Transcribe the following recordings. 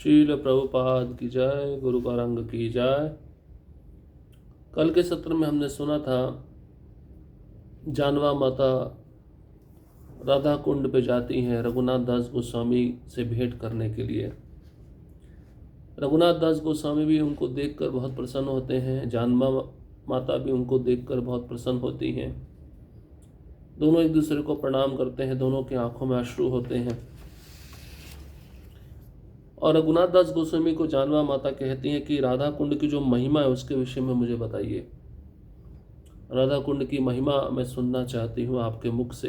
शील प्रभुपाद की जय, गुरु पारंग की जय। कल के सत्र में हमने सुना था जानवा माता राधा कुंड पे जाती हैं रघुनाथ दास गोस्वामी से भेंट करने के लिए। रघुनाथ दास गोस्वामी भी उनको देखकर बहुत प्रसन्न होते हैं, जानवा माता भी उनको देखकर बहुत प्रसन्न होती हैं। दोनों एक दूसरे को प्रणाम करते हैं, दोनों की आंखों में अश्रु होते हैं। और रघुनाथ दास गोस्वामी को जानवा माता कहती हैं कि राधा कुंड की जो महिमा है उसके विषय में मुझे बताइए। राधा कुंड की महिमा मैं सुनना चाहती हूँ आपके मुख से।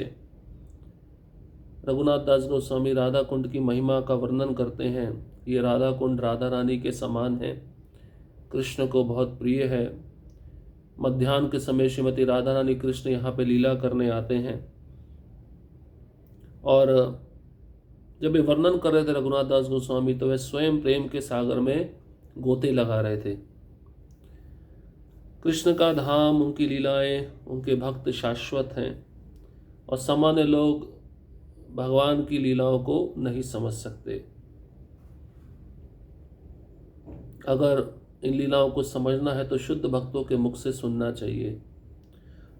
रघुनाथ दास गोस्वामी राधा कुंड की महिमा का वर्णन करते हैं। ये राधा कुंड राधा रानी के समान है, कृष्ण को बहुत प्रिय है। मध्याह्न के समय श्रीमती राधा रानी कृष्ण यहाँ पे लीला करने आते हैं। और जब ये वर्णन कर रहे थे रघुनाथ दास गोस्वामी तो वे स्वयं प्रेम के सागर में गोते लगा रहे थे। कृष्ण का धाम, उनकी लीलाएं, उनके भक्त शाश्वत हैं और सामान्य लोग भगवान की लीलाओं को नहीं समझ सकते। अगर इन लीलाओं को समझना है तो शुद्ध भक्तों के मुख से सुनना चाहिए।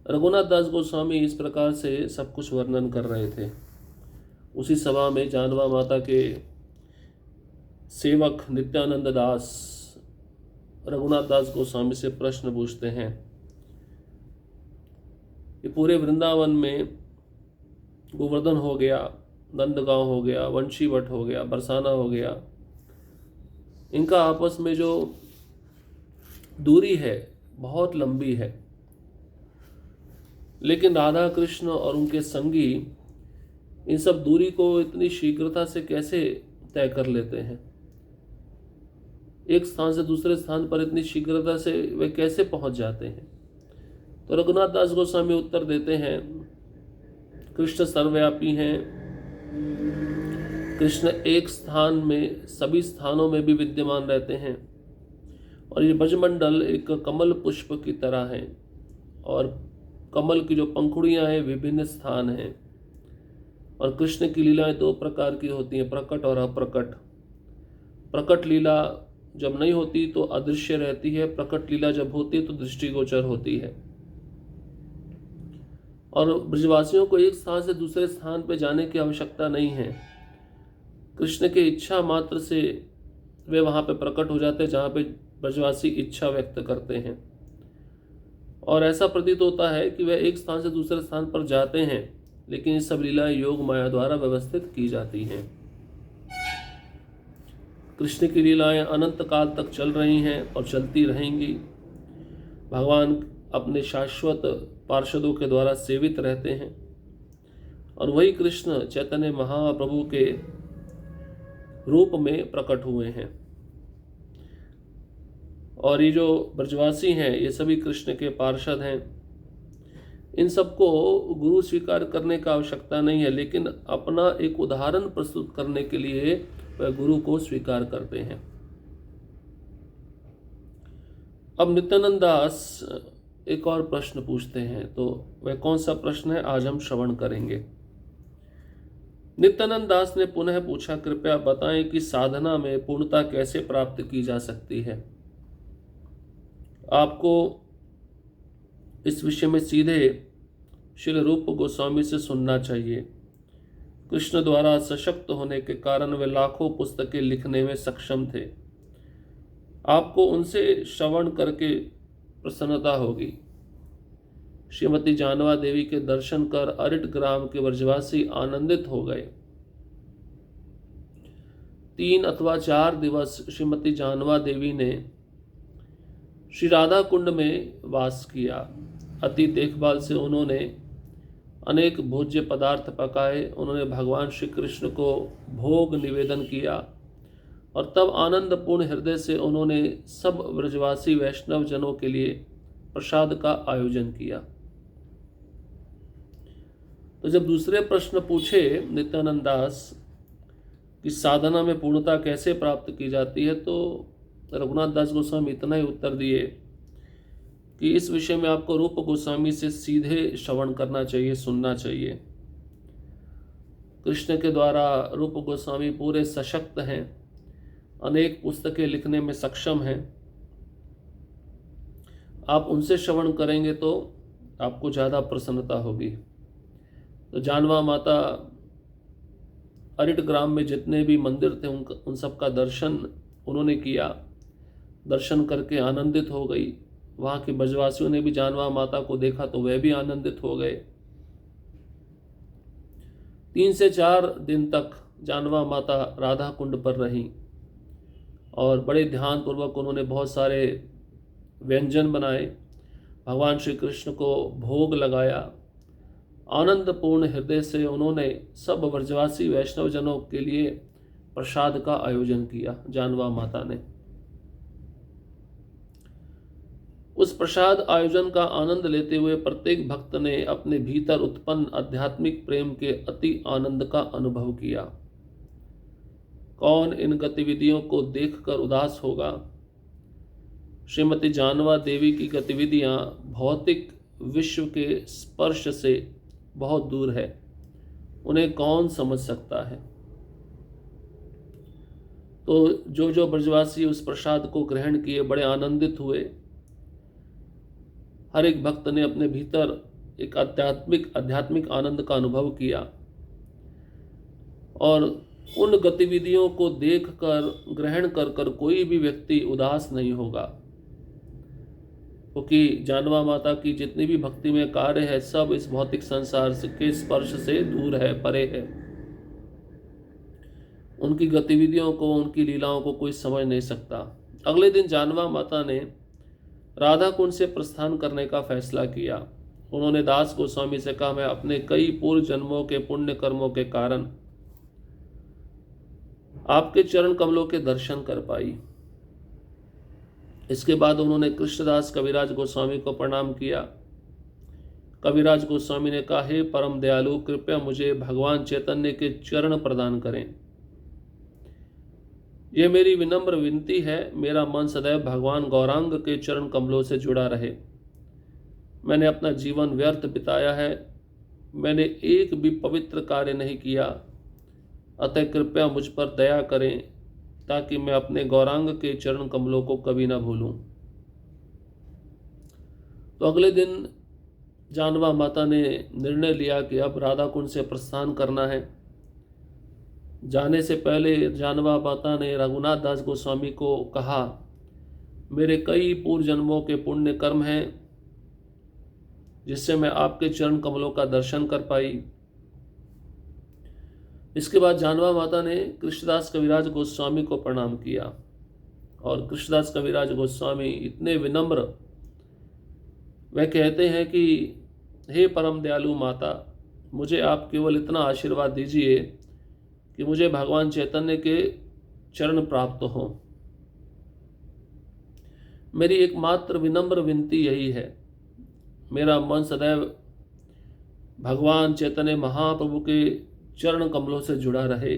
रघुनाथ दास गोस्वामी इस प्रकार से सब कुछ वर्णन कर रहे थे। उसी सभा में जानवा माता के सेवक नित्यानंद दास रघुनाथ दास गोस्वामी से प्रश्न पूछते हैं। ये पूरे वृंदावन में गोवर्धन हो गया, नंदगांव हो गया, वंशीवट हो गया, बरसाना हो गया, इनका आपस में जो दूरी है बहुत लंबी है, लेकिन राधा कृष्ण और उनके संगी इन सब दूरी को इतनी शीघ्रता से कैसे तय कर लेते हैं। एक स्थान से दूसरे स्थान पर इतनी शीघ्रता से वे कैसे पहुंच जाते हैं। तो रघुनाथ दास गोस्वामी उत्तर देते हैं, कृष्ण सर्वव्यापी हैं। कृष्ण एक स्थान में सभी स्थानों में भी विद्यमान रहते हैं। और ये ब्रजमंडल एक कमल पुष्प की तरह है और कमल की जो पंखुड़ियां हैं विभिन्न स्थान हैं। और कृष्ण की लीलाएं दो प्रकार की होती हैं, प्रकट और अप्रकट। प्रकट लीला जब नहीं होती तो अदृश्य रहती है, प्रकट लीला जब होती है तो दृष्टिगोचर होती है। और ब्रजवासियों को एक स्थान से दूसरे स्थान पर जाने की आवश्यकता नहीं है। कृष्ण के इच्छा मात्र से वे वहाँ पे प्रकट हो जाते हैं जहाँ पे ब्रजवासी इच्छा व्यक्त करते हैं। और ऐसा प्रतीत होता है कि वे एक स्थान से दूसरे स्थान पर जाते हैं, लेकिन ये सब लीलाएं योग माया द्वारा व्यवस्थित की जाती हैं। कृष्ण की लीलाएं अनंत काल तक चल रही हैं और चलती रहेंगी। भगवान अपने शाश्वत पार्षदों के द्वारा सेवित रहते हैं और वही कृष्ण चैतन्य महाप्रभु के रूप में प्रकट हुए हैं। और ये जो ब्रजवासी हैं ये सभी कृष्ण के पार्षद हैं। इन सबको गुरु स्वीकार करने का आवश्यकता नहीं है, लेकिन अपना एक उदाहरण प्रस्तुत करने के लिए वह गुरु को स्वीकार करते हैं। अब नित्यानंद दास एक और प्रश्न पूछते हैं, तो वह कौन सा प्रश्न है आज हम श्रवण करेंगे। नित्यानंद दास ने पुनः पूछा, कृपया बताएं कि साधना में पूर्णता कैसे प्राप्त की जा सकती है। आपको इस विषय में सीधे श्रील रूप गोस्वामी से सुनना चाहिए। कृष्ण द्वारा सशक्त होने के कारण वे लाखों पुस्तकें लिखने में सक्षम थे। आपको उनसे श्रवण करके प्रसन्नता होगी। श्रीमती जानवा देवी के दर्शन कर अरिट ग्राम के ब्रजवासी आनंदित हो गए। 3 अथवा 4 दिवस श्रीमती जानवा देवी ने श्री राधा कुंड में वास किया। अति देखभाल से उन्होंने अनेक भोज्य पदार्थ पकाए। उन्होंने भगवान श्री कृष्ण को भोग निवेदन किया और तब आनंदपूर्ण हृदय से उन्होंने सब ब्रजवासी वैष्णव जनों के लिए प्रसाद का आयोजन किया। तो जब दूसरे प्रश्न पूछे नित्यानंद दास कि साधना में पूर्णता कैसे प्राप्त की जाती है, तो रघुनाथ दास गोस्वामी इतना ही उत्तर दिए कि इस विषय में आपको रूप गोस्वामी से सीधे श्रवण करना चाहिए, सुनना चाहिए। कृष्ण के द्वारा रूप गोस्वामी पूरे सशक्त हैं अनेक पुस्तकें लिखने में सक्षम हैं। आप उनसे श्रवण करेंगे तो आपको ज़्यादा प्रसन्नता होगी। तो जानवा माता अरिट ग्राम में जितने भी मंदिर थे उन सब का दर्शन उन्होंने किया। दर्शन करके आनंदित हो गई। वहाँ के ब्रजवासियों ने भी जानवा माता को देखा तो वह भी आनंदित हो गए। 3 से 4 दिन तक जानवा माता राधा कुंड पर रहीं और बड़े ध्यानपूर्वक उन्होंने बहुत सारे व्यंजन बनाए, भगवान श्री कृष्ण को भोग लगाया। आनंदपूर्ण हृदय से उन्होंने सब ब्रजवासी वैष्णवजनों के लिए प्रसाद का आयोजन किया। जानवा माता ने उस प्रसाद आयोजन का आनंद लेते हुए प्रत्येक भक्त ने अपने भीतर उत्पन्न आध्यात्मिक प्रेम के अति आनंद का अनुभव किया। कौन इन गतिविधियों को देखकर उदास होगा। श्रीमती जानवा देवी की गतिविधियां भौतिक विश्व के स्पर्श से बहुत दूर है, उन्हें कौन समझ सकता है। तो जो ब्रजवासी उस प्रसाद को ग्रहण किए बड़े आनंदित हुए। हर एक भक्त ने अपने भीतर एक आध्यात्मिक आनंद का अनुभव किया और उन गतिविधियों को देखकर ग्रहण कर कोई भी व्यक्ति उदास नहीं होगा, क्योंकि जानवा माता की जितनी भी भक्ति में कार्य है सब इस भौतिक संसार के स्पर्श से दूर है, परे है। उनकी गतिविधियों को, उनकी लीलाओं को कोई समझ नहीं सकता। अगले दिन जानवा माता ने राधा कुंड से प्रस्थान करने का फैसला किया। उन्होंने दास गोस्वामी से कहा, मैं अपने कई पूर्व जन्मों के पुण्य कर्मों के कारण आपके चरण कमलों के दर्शन कर पाई। इसके बाद उन्होंने कृष्णदास कविराज गोस्वामी को प्रणाम किया। कविराज गोस्वामी ने कहा, हे परम दयालु, कृपया मुझे भगवान चैतन्य के चरण प्रदान करें। यह मेरी विनम्र विनती है, मेरा मन सदैव भगवान गौरांग के चरण कमलों से जुड़ा रहे। मैंने अपना जीवन व्यर्थ बिताया है, मैंने एक भी पवित्र कार्य नहीं किया, अतः कृपया मुझ पर दया करें ताकि मैं अपने गौरांग के चरण कमलों को कभी न भूलूं। तो अगले दिन जानवा माता ने निर्णय लिया कि अब राधा कुंड से प्रस्थान करना है। जाने से पहले जानवा माता ने रघुनाथ दास गोस्वामी को कहा, मेरे कई पूर्व जन्मों के पुण्य कर्म हैं जिससे मैं आपके चरण कमलों का दर्शन कर पाई। इसके बाद जानवा माता ने कृष्णदास कविराज गोस्वामी को प्रणाम किया और कृष्णदास कविराज गोस्वामी इतने विनम्र, वह कहते हैं कि हे परम दयालु माता, मुझे आप केवल इतना आशीर्वाद दीजिए कि मुझे भगवान चैतन्य के चरण प्राप्त हो। मेरी एकमात्र विनम्र विनती यही है, मेरा मन सदैव भगवान चैतन्य महाप्रभु के चरण कमलों से जुड़ा रहे।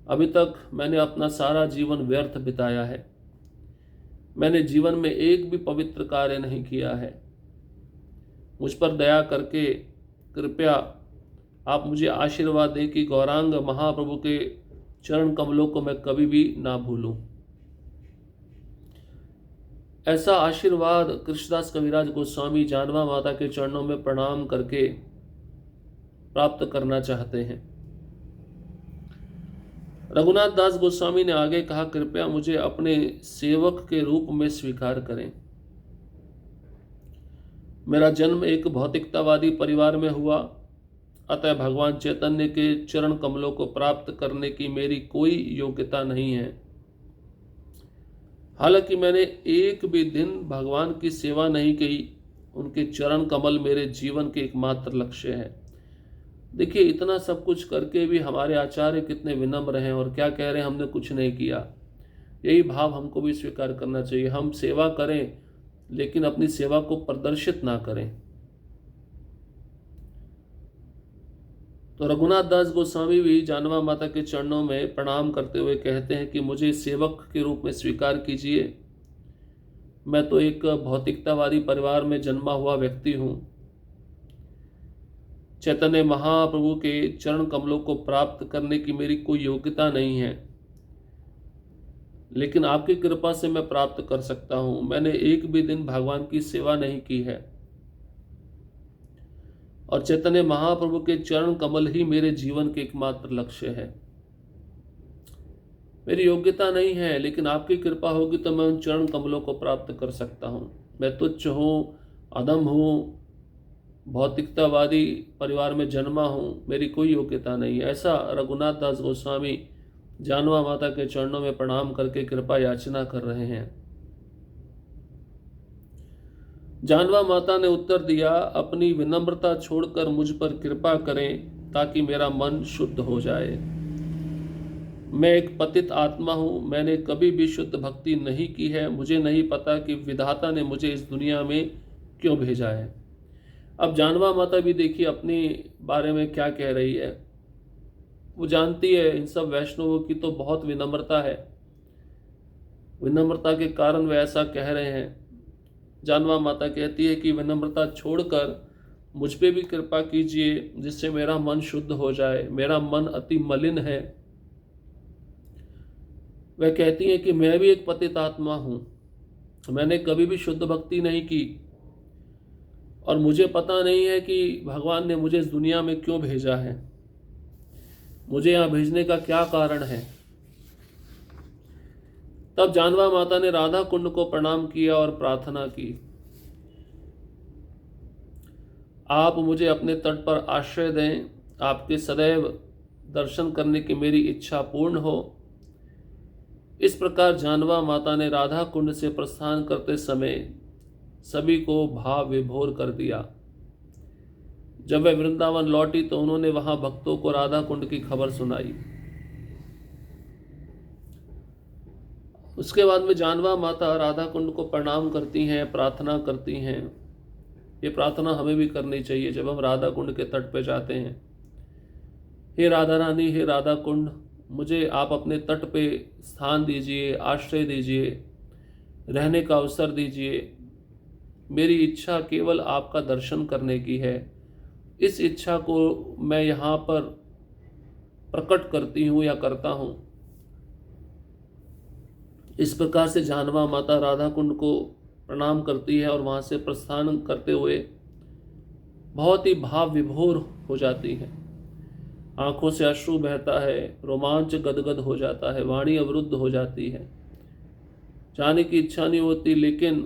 अभी तक मैंने अपना सारा जीवन व्यर्थ बिताया है, मैंने जीवन में एक भी पवित्र कार्य नहीं किया है। मुझ पर दया करके कृपया आप मुझे आशीर्वाद दें कि गौरांग महाप्रभु के चरण कमलों को मैं कभी भी ना भूलूं। ऐसा आशीर्वाद कृष्णदास कविराज गोस्वामी जानवा माता के चरणों में प्रणाम करके प्राप्त करना चाहते हैं। रघुनाथ दास गोस्वामी ने आगे कहा, कृपया मुझे अपने सेवक के रूप में स्वीकार करें। मेरा जन्म एक भौतिकतावादी परिवार में हुआ, अतः भगवान चैतन्य के चरण कमलों को प्राप्त करने की मेरी कोई योग्यता नहीं है। हालांकि मैंने एक भी दिन भगवान की सेवा नहीं की, उनके चरण कमल मेरे जीवन के एकमात्र लक्ष्य है। देखिए, इतना सब कुछ करके भी हमारे आचार्य कितने विनम्र हैं और क्या कह रहे हैं, हमने कुछ नहीं किया। यही भाव हमको भी स्वीकार करना चाहिए। हम सेवा करें लेकिन अपनी सेवा को प्रदर्शित ना करें। तो रघुनाथ दास गोस्वामी भी जानवा माता के चरणों में प्रणाम करते हुए कहते हैं कि मुझे सेवक के रूप में स्वीकार कीजिए। मैं तो एक भौतिकतावादी परिवार में जन्मा हुआ व्यक्ति हूँ। चैतन्य महाप्रभु के चरण कमलों को प्राप्त करने की मेरी कोई योग्यता नहीं है। लेकिन आपकी कृपा से मैं प्राप्त कर सकता हूँ। मैंने एक भी दिन भगवान की सेवा नहीं की है और चैतन्य महाप्रभु के चरण कमल ही मेरे जीवन के एकमात्र लक्ष्य है। मेरी योग्यता नहीं है, लेकिन आपकी कृपा होगी तो मैं उन चरण कमलों को प्राप्त कर सकता हूँ। मैं तुच्छ हूँ, अधम हूँ, भौतिकतावादी परिवार में जन्मा हूँ, मेरी कोई योग्यता नहीं है। ऐसा रघुनाथ दास गोस्वामी जानवा माता के चरणों में प्रणाम करके कृपा याचना कर रहे हैं। जानवा माता ने उत्तर दिया, अपनी विनम्रता छोड़कर मुझ पर कृपा करें ताकि मेरा मन शुद्ध हो जाए। मैं एक पतित आत्मा हूँ, मैंने कभी भी शुद्ध भक्ति नहीं की है। मुझे नहीं पता कि विधाता ने मुझे इस दुनिया में क्यों भेजा है। अब जानवा माता भी देखिए अपने बारे में क्या कह रही है। वो जानती है इन सब वैष्णवों की तो बहुत विनम्रता है, विनम्रता के कारण वे ऐसा कह रहे हैं। जानवा माता कहती है कि विनम्रता छोड़कर मुझ पे भी कृपा कीजिए जिससे मेरा मन शुद्ध हो जाए। मेरा मन अति मलिन है। वह कहती है कि मैं भी एक पतित आत्मा हूँ, मैंने कभी भी शुद्ध भक्ति नहीं की और मुझे पता नहीं है कि भगवान ने मुझे इस दुनिया में क्यों भेजा है, मुझे यहाँ भेजने का क्या कारण है। तब जानवा माता ने राधा कुंड को प्रणाम किया और प्रार्थना की, आप मुझे अपने तट पर आश्रय दें, आपके सदैव दर्शन करने की मेरी इच्छा पूर्ण हो। इस प्रकार जानवा माता ने राधा कुंड से प्रस्थान करते समय सभी को भाव विभोर कर दिया। जब वह वृंदावन लौटी तो उन्होंने वहां भक्तों को राधा कुंड की खबर सुनाई। उसके बाद में जानवा माता राधा कुंड को प्रणाम करती हैं, प्रार्थना करती हैं। ये प्रार्थना हमें भी करनी चाहिए जब हम राधा कुंड के तट पे जाते हैं। हे राधा रानी, हे राधा कुंड, मुझे आप अपने तट पे स्थान दीजिए, आश्रय दीजिए, रहने का अवसर दीजिए। मेरी इच्छा केवल आपका दर्शन करने की है। इस इच्छा को मैं यहाँ पर प्रकट करती हूँ या करता हूँ। इस प्रकार से जानवा माता राधा कुंड को प्रणाम करती है और वहाँ से प्रस्थान करते हुए बहुत ही भाव विभोर हो जाती है। आंखों से अश्रु बहता है, रोमांच गदगद हो जाता है, वाणी अवरुद्ध हो जाती है। जाने की इच्छा नहीं होती, लेकिन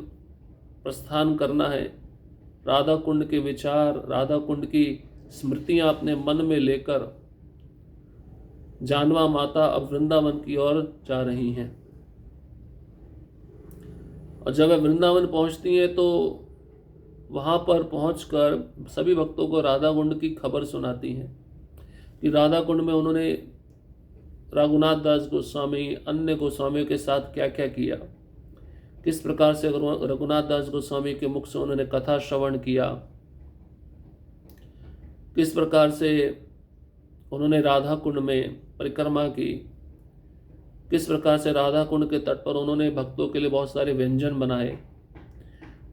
प्रस्थान करना है। राधा कुंड के विचार, राधा कुंड की स्मृतियां अपने मन में लेकर जानवा माता अब वृंदावन की ओर जा रही हैं। और जब वह वृंदावन पहुंचती हैं तो वहां पर पहुंचकर सभी भक्तों को राधा कुंड की खबर सुनाती हैं कि राधा कुंड में उन्होंने रघुनाथ दास गोस्वामी, अन्य गोस्वामियों के साथ क्या क्या किया, किस प्रकार से रघुनाथ दास गोस्वामी के मुख से उन्होंने कथा श्रवण किया, किस प्रकार से उन्होंने राधा कुंड में परिक्रमा की, किस प्रकार से राधा कुंड के तट पर उन्होंने भक्तों के लिए बहुत सारे व्यंजन बनाए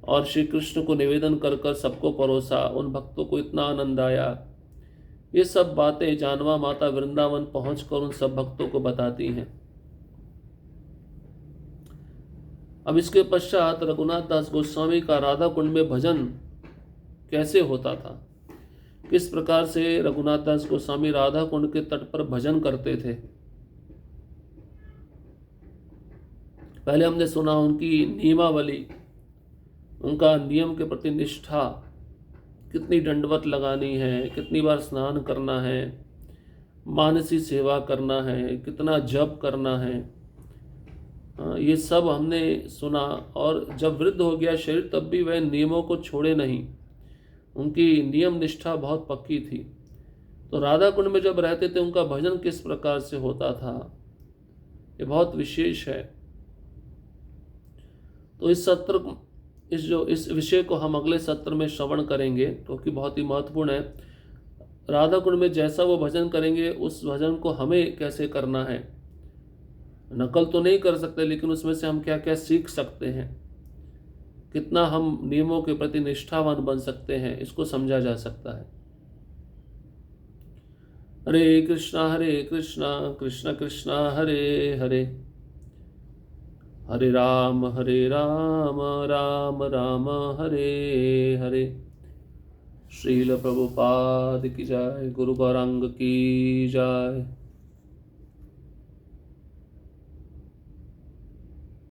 और श्री कृष्ण को निवेदन कर कर सबको परोसा। उन भक्तों को इतना आनंद आया। ये सब बातें जानवा माता वृंदावन पहुंचकर उन सब भक्तों को बताती हैं। अब इसके पश्चात रघुनाथ दास गोस्वामी का राधा कुंड में भजन कैसे होता था, किस प्रकार से रघुनाथ दास गोस्वामी राधा कुंड के तट पर भजन करते थे। पहले हमने सुना उनकी नियमावली, उनका नियम के प्रति निष्ठा, कितनी दंडवत लगानी है, कितनी बार स्नान करना है, मानसी सेवा करना है, कितना जप करना है, ये सब हमने सुना। और जब वृद्ध हो गया शरीर तब भी वह नियमों को छोड़े नहीं, उनकी नियम निष्ठा बहुत पक्की थी। तो राधा कुंड में जब रहते थे उनका भजन किस प्रकार से होता था, ये बहुत विशेष है। तो इस विषय को हम अगले सत्र में श्रवण करेंगे क्योंकि बहुत ही महत्वपूर्ण है। राधा कुंड में जैसा वो भजन करेंगे उस भजन को हमें कैसे करना है। नकल तो नहीं कर सकते, लेकिन उसमें से हम क्या क्या सीख सकते हैं, कितना हम नियमों के प्रति निष्ठावान बन सकते हैं, इसको समझा जा सकता है। हरे कृष्णा कृष्ण कृष्णा हरे हरे, हरे राम राम राम हरे हरे। श्रील प्रभुपाद की जय, गुरु गौरांग की जय।